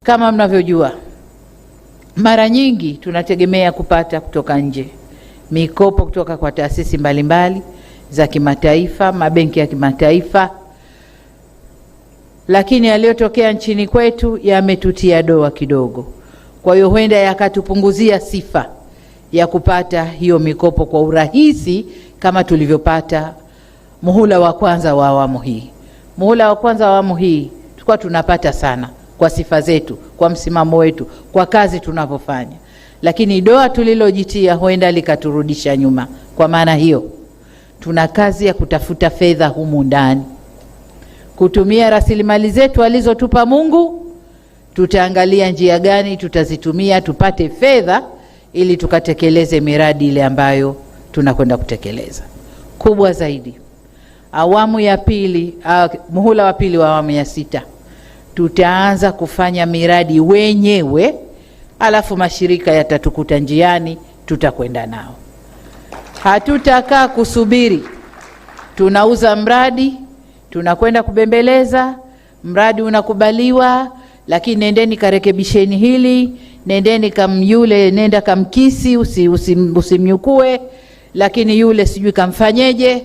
Kama mnavyojua, mara nyingi tunategemea kupata kutoka nje mikopo kutoka kwa taasisi mbalimbali za kimataifa, mabenki ya kimataifa, lakini yaliyotokea nchini kwetu yametutia doa kidogo. Kwa hiyo huenda yakatupunguzia sifa ya kupata hiyo mikopo kwa urahisi kama tulivyopata muhula wa kwanza wa awamu hii. Muhula wa kwanza wa awamu hii tulikuwa tunapata sana kwa sifa zetu, kwa msimamo wetu, kwa kazi tunavyofanya, lakini doa tulilojitia huenda likaturudisha nyuma. Kwa maana hiyo, tuna kazi ya kutafuta fedha humu ndani, kutumia rasilimali zetu alizotupa Mungu. Tutaangalia njia gani tutazitumia tupate fedha ili tukatekeleze miradi ile ambayo tunakwenda kutekeleza. Kubwa zaidi, awamu ya pili, muhula wa pili wa awamu ya 6, tutaanza kufanya miradi wenyewe, alafu mashirika yatatukuta njiani, tutakwenda nao. Hatutakaa kusubiri tunauza mradi, tunakwenda kubembeleza, mradi unakubaliwa, lakini nendeni karekebisheni hili, nendeni yule nenda kamkisi, usimnyukue, lakini yule sijui kamfanyeje.